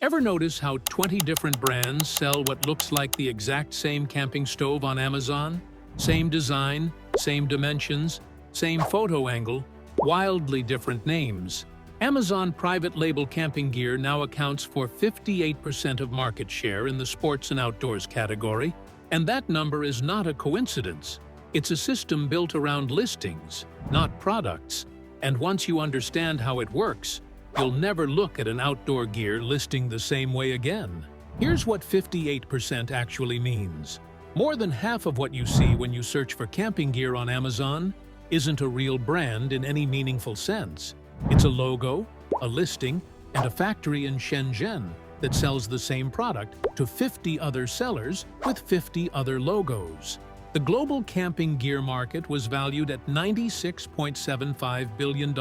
Ever notice how 20 different brands sell what looks like the exact same camping stove on Amazon? Same design, same dimensions, same photo angle, wildly different names. Amazon private label camping gear now accounts for 58% of market share in the sports and outdoors category, and that number is not a coincidence. It's a system built around listings, not products, and once you understand how it works, you'll never look at an outdoor gear listing the same way again. Here's what 58% actually means. More than half of what you see when you search for camping gear on Amazon isn't a real brand in any meaningful sense. It's a logo, a listing, and a factory in Shenzhen that sells the same product to 50 other sellers with 50 other logos. The global camping gear market was valued at $96.75 billion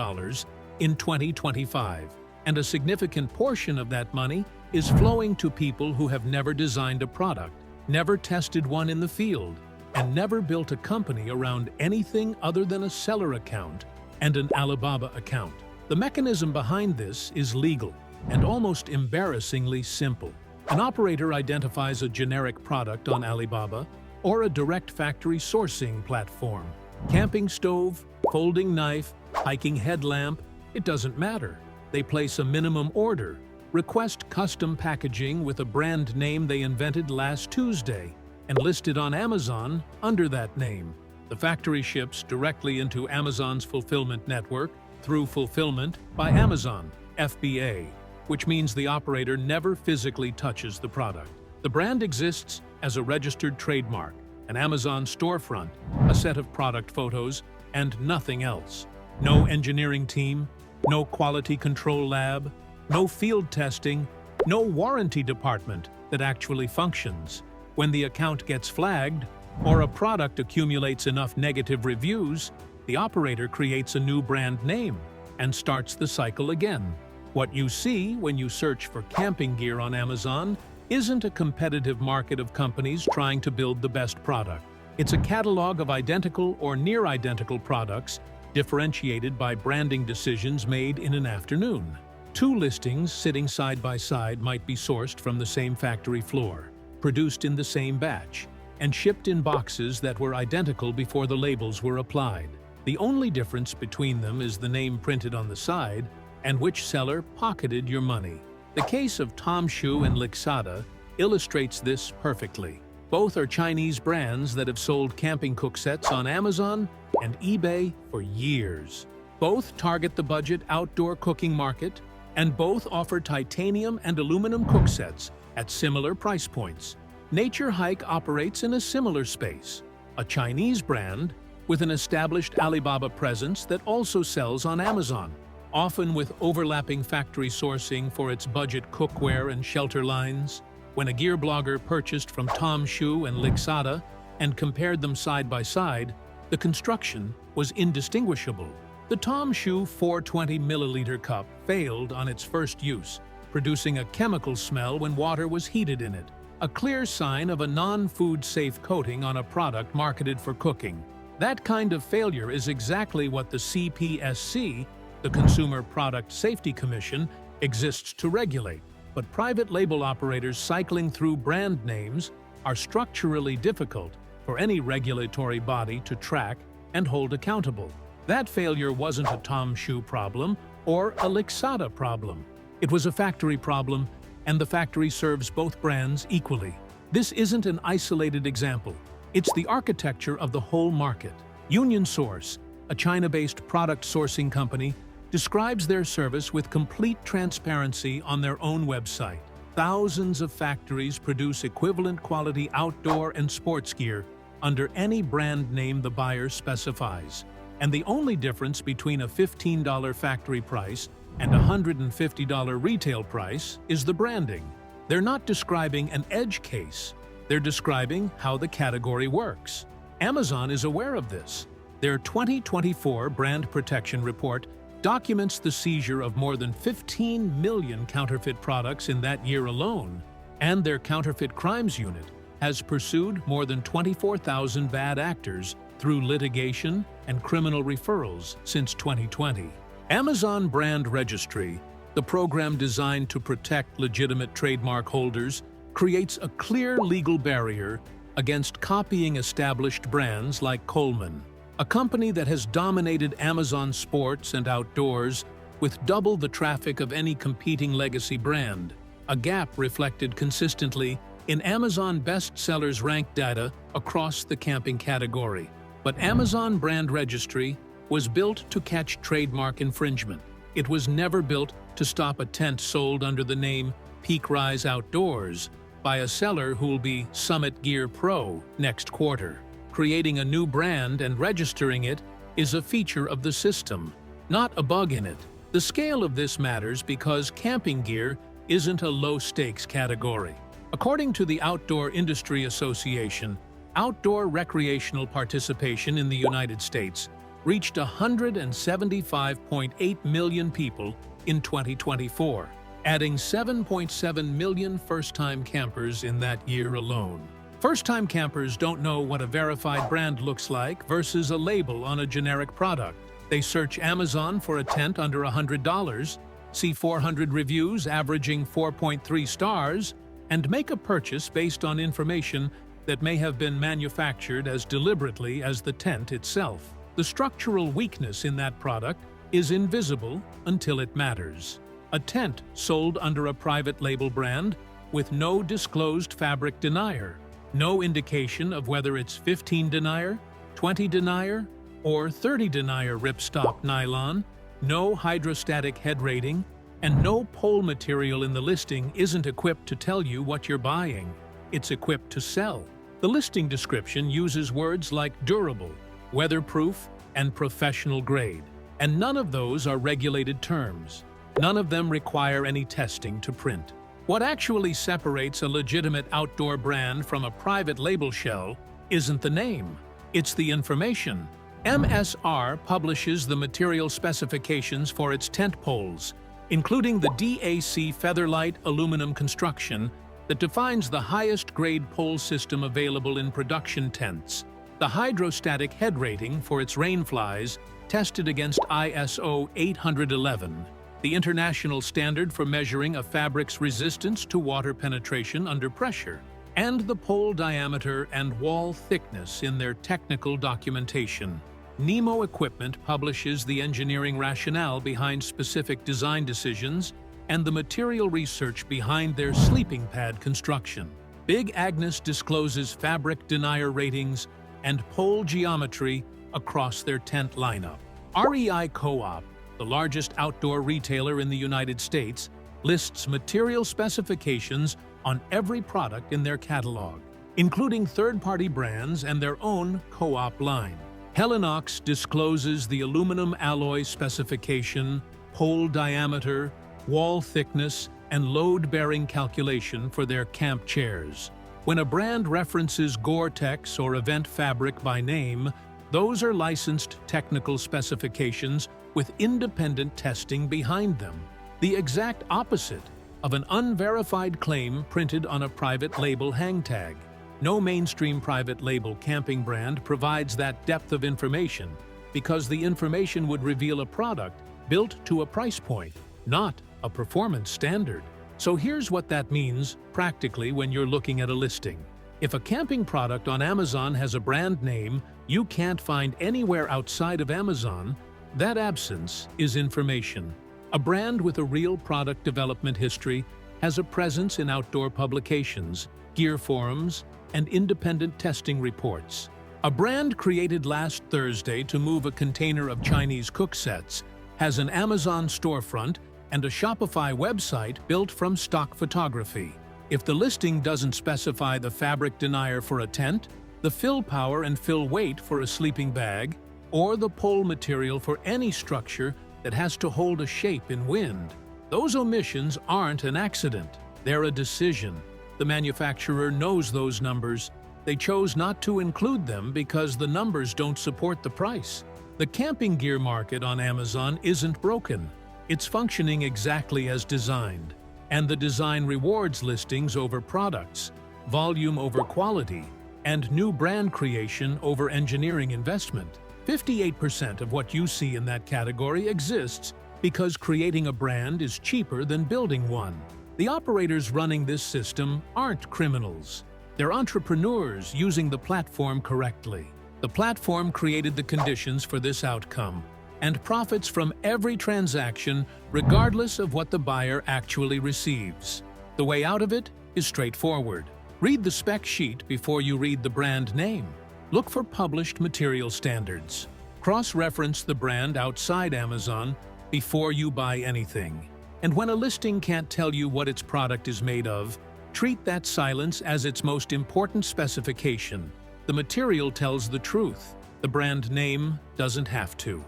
in 2025, and a significant portion of that money is flowing to people who have never designed a product, never tested one in the field, and never built a company around anything other than a seller account and an Alibaba account. The mechanism behind this is legal and almost embarrassingly simple. An operator identifies a generic product on Alibaba or a direct factory sourcing platform. Camping stove, folding knife, hiking headlamp, it doesn't matter. They place a minimum order, request custom packaging with a brand name they invented last Tuesday, and list it on Amazon under that name. The factory ships directly into Amazon's fulfillment network through Fulfillment by Amazon, FBA, which means the operator never physically touches the product. The brand exists as a registered trademark, an Amazon storefront, a set of product photos, and nothing else. No engineering team, no quality control lab, no field testing, no warranty department that actually functions. When the account gets flagged, or a product accumulates enough negative reviews, the operator creates a new brand name and starts the cycle again. What you see when you search for camping gear on Amazon isn't a competitive market of companies trying to build the best product. It's a catalog of identical or near-identical products differentiated by branding decisions made in an afternoon. Two listings sitting side by side might be sourced from the same factory floor, produced in the same batch, and shipped in boxes that were identical before the labels were applied. The only difference between them is the name printed on the side and which seller pocketed your money. The case of Tom Shoe and Lixada illustrates this perfectly. Both are Chinese brands that have sold camping cook sets on Amazon and eBay for years. Both target the budget outdoor cooking market, and both offer titanium and aluminum cook sets at similar price points. Nature Hike operates in a similar space, a Chinese brand with an established Alibaba presence that also sells on Amazon, often with overlapping factory sourcing for its budget cookware and shelter lines. When a gear blogger purchased from Tom Shoe and Lixada and compared them side by side, the construction was indistinguishable. The Tom Shoe 420 milliliter cup failed on its first use, producing a chemical smell when water was heated in it, a clear sign of a non-food safe coating on a product marketed for cooking. That kind of failure is exactly what the CPSC, the Consumer Product Safety Commission, exists to regulate. But private label operators cycling through brand names are structurally difficult for any regulatory body to track and hold accountable. That failure wasn't a Tom Shoe problem or a Lixada problem. It was a factory problem, and the factory serves both brands equally. This isn't an isolated example. It's the architecture of the whole market. Union Source, a China-based product sourcing company, describes their service with complete transparency on their own website. Thousands of factories produce equivalent quality outdoor and sports gear under any brand name the buyer specifies. And the only difference between a $15 factory price and a $150 retail price is the branding. They're not describing an edge case. They're describing how the category works. Amazon is aware of this. Their 2024 Brand Protection Report documents the seizure of more than 15 million counterfeit products in that year alone, and their Counterfeit Crimes Unit has pursued more than 24,000 bad actors through litigation and criminal referrals since 2020. Amazon Brand Registry The program, designed to protect legitimate trademark holders, creates a clear legal barrier against copying established brands like Coleman, a company that has dominated Amazon sports and outdoors with double the traffic of any competing legacy brand, a gap reflected consistently in Amazon bestsellers rank data across the camping category. But Amazon brand registry was built to catch trademark infringement. It was never built to stop a tent sold under the name Peak Rise Outdoors by a seller who'll be Summit Gear Pro next quarter. Creating a new brand and registering it is a feature of the system, not a bug in it. The scale of this matters because camping gear isn't a low-stakes category. According to the Outdoor Industry Association, outdoor recreational participation in the United States reached 175.8 million people in 2024, adding 7.7 million first-time campers in that year alone. First-time campers don't know what a verified brand looks like versus a label on a generic product. They search Amazon for a tent under $100, see 400 reviews averaging 4.3 stars, and make a purchase based on information that may have been manufactured as deliberately as the tent itself. The structural weakness in that product is invisible until it matters. A tent sold under a private label brand with no disclosed fabric denier, no indication of whether it's 15 denier, 20 denier, or 30 denier ripstop nylon, no hydrostatic head rating, and no pole material in the listing isn't equipped to tell you what you're buying. It's equipped to sell. The listing description uses words like durable, weatherproof, and professional grade, and none of those are regulated terms. None of them require any testing to print. What actually separates a legitimate outdoor brand from a private label shell isn't the name, it's the information. MSR publishes the material specifications for its tent poles, including the DAC Featherlight aluminum construction that defines the highest grade pole system available in production tents, the hydrostatic head rating for its rainflies tested against ISO 811, the international standard for measuring a fabric's resistance to water penetration under pressure, and the pole diameter and wall thickness in their technical documentation. Nemo Equipment publishes the engineering rationale behind specific design decisions and the material research behind their sleeping pad construction. Big Agnes discloses fabric denier ratings and pole geometry across their tent lineup. REI Co-op, the largest outdoor retailer in the United States, lists material specifications on every product in their catalog, including third-party brands and their own co-op line. Helinox discloses the aluminum alloy specification, pole diameter, wall thickness, and load-bearing calculation for their camp chairs. When a brand references Gore-Tex or Event Fabric by name, those are licensed technical specifications with independent testing behind them. The exact opposite of an unverified claim printed on a private label hang tag. No mainstream private label camping brand provides that depth of information because the information would reveal a product built to a price point, not a performance standard. So here's what that means practically when you're looking at a listing. If a camping product on Amazon has a brand name you can't find anywhere outside of Amazon, that absence is information. A brand with a real product development history has a presence in outdoor publications, gear forums, and independent testing reports. A brand created last Thursday to move a container of Chinese cook sets has an Amazon storefront and a Shopify website built from stock photography. If the listing doesn't specify the fabric denier for a tent, the fill power and fill weight for a sleeping bag, or the pole material for any structure that has to hold a shape in wind, those omissions aren't an accident. They're a decision. The manufacturer knows those numbers. They chose not to include them because the numbers don't support the price. The camping gear market on Amazon isn't broken. It's functioning exactly as designed. And the design rewards listings over products, volume over quality, and new brand creation over engineering investment. 58% of what you see in that category exists Because creating a brand is cheaper than building one. The operators running this system aren't criminals. They're entrepreneurs using the platform correctly. The platform created the conditions for this outcome and profits from every transaction regardless of what the buyer actually receives. The way out of it is straightforward. Read the spec sheet before you read the brand name. Look for published material standards. Cross-reference the brand outside Amazon before you buy anything. And when a listing can't tell you what its product is made of, treat that silence as its most important specification. The material tells the truth. The brand name doesn't have to.